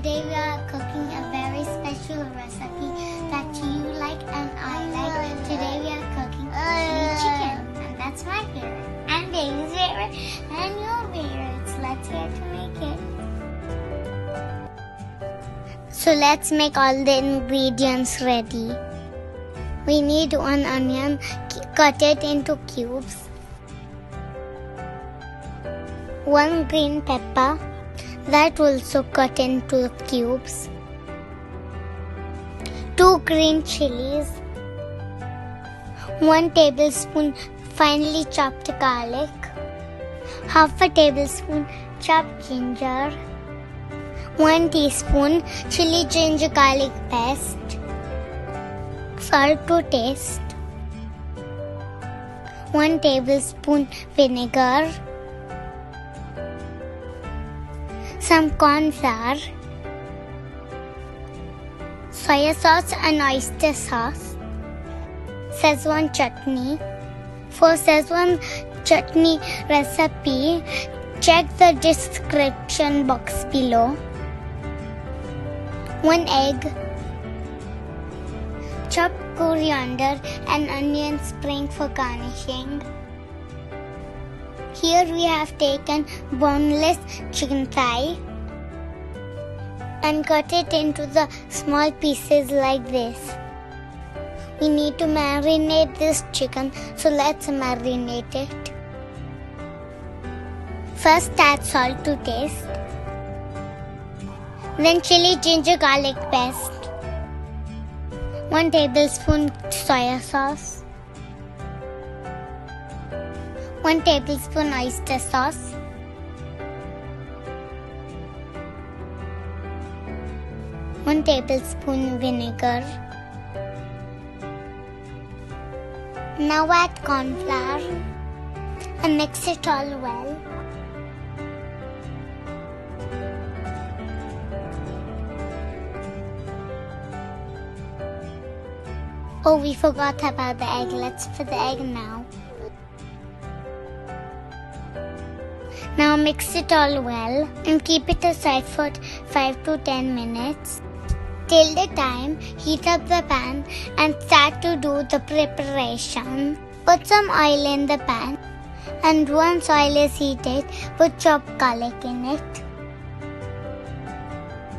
Today we are cooking a very special recipe that you like and I like. Today we are cooking chili chicken, and that's my favorite, and baby's favorite, and your favorites. Let's get to make it. So let's make all the ingredients ready. We need 1 onion, cut it into cubes. 1 green pepper, that also cut into cubes. 2 green chilies. 1 tablespoon finely chopped garlic. Half a tablespoon chopped ginger. 1 teaspoon chili ginger garlic paste. Salt to taste. 1 tablespoon vinegar. Some corn flour, soya sauce and oyster sauce, Szechuan chutney. For Szechuan chutney recipe, check the description box below. 1 egg, chopped coriander and onion spring for garnishing. Here we have taken boneless chicken thigh and cut it into the small pieces like this. We need to marinate this chicken, so let's marinate it. First add salt to taste. Then chili ginger garlic paste. 1 tablespoon soya sauce. 1 tablespoon oyster sauce. 1 tablespoon vinegar. Now add corn flour and mix it all well. Oh, we forgot about the egg. Let's put the egg now. Now mix it all well and keep it aside for 5 to 10 minutes. Till the time, heat up the pan and start to do the preparation. Put some oil in the pan, and once oil is heated, put chopped garlic in it.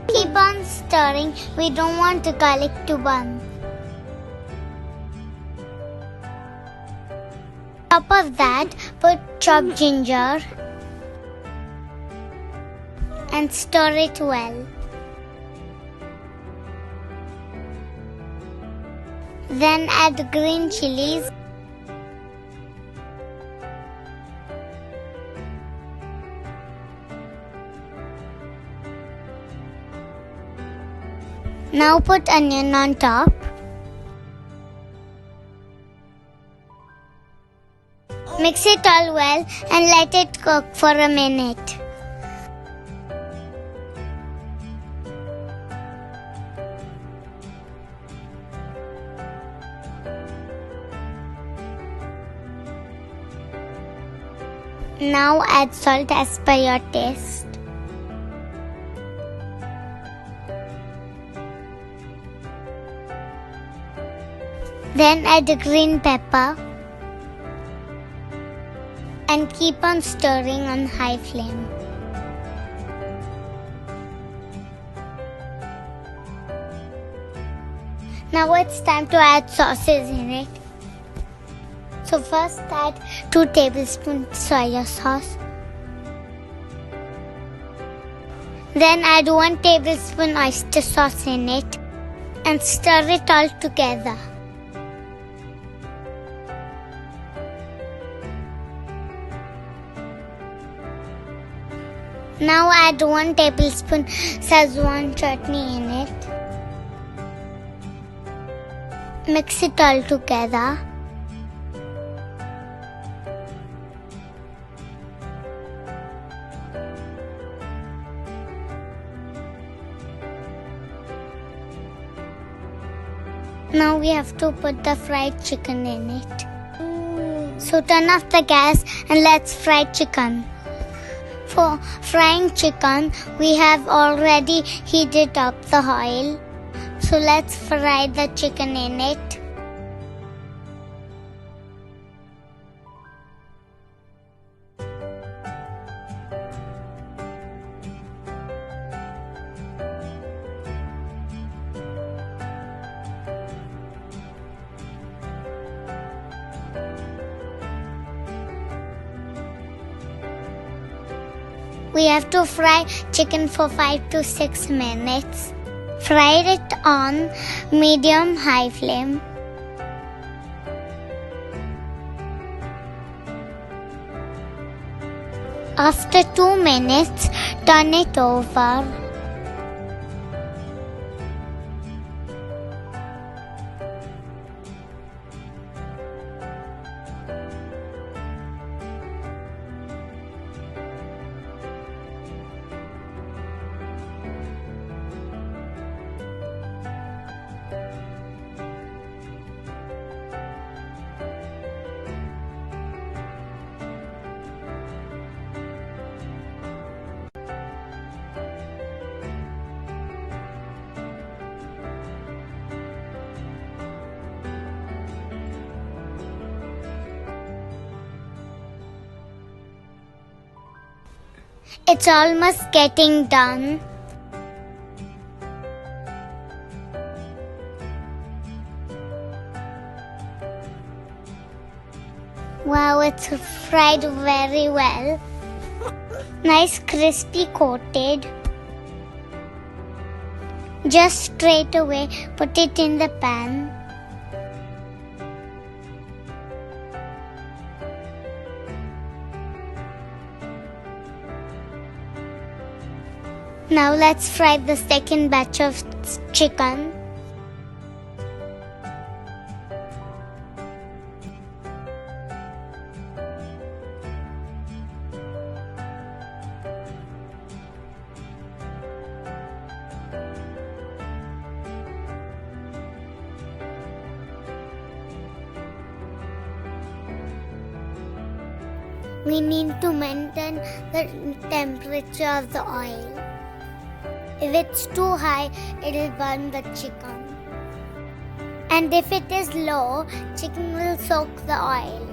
Keep on stirring, we don't want the garlic to burn. On top of that, put chopped ginger and stir it well. Then add green chilies. Now put onion on top. Mix it all well and let it cook for a minute. Now add salt as per your taste. Then add the green pepper and keep on stirring on high flame. Now it's time to add sauces in it. So first add 2 tablespoons soya sauce. Then add 1 tablespoon oyster sauce in it and stir it all together. Now add 1 tablespoon Szechuan chutney in it. Mix it all together. Now we have to put the fried chicken in it. So turn off the gas and let's fry chicken. For frying chicken, we have already heated up the oil. So let's fry the chicken in it. We have to fry chicken for 5 to 6 minutes. Fry it on medium-high flame. After 2 minutes, turn it over. It's almost getting done. Wow, it's fried very well. Nice crispy coated. Just straight away put it in the pan. Now let's fry the second batch of chicken. We need to maintain the temperature of the oil. If it's too high, it'll burn the chicken. And if it is low, chicken will soak the oil.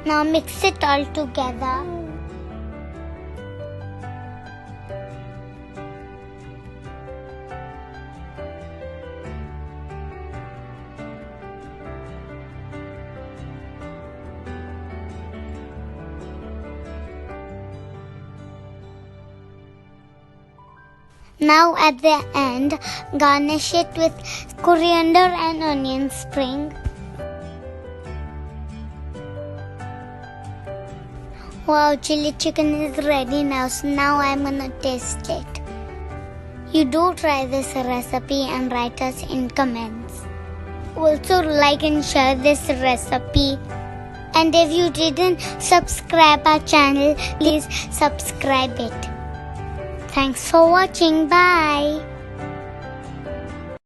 Now mix it all together. Now at the end, garnish it with coriander and onion spring. Wow, chili chicken is ready now, so now I'm gonna taste it. You do try this recipe and write us in comments. Also like and share this recipe. And if you didn't subscribe our channel, please subscribe it. Thanks for watching. Bye.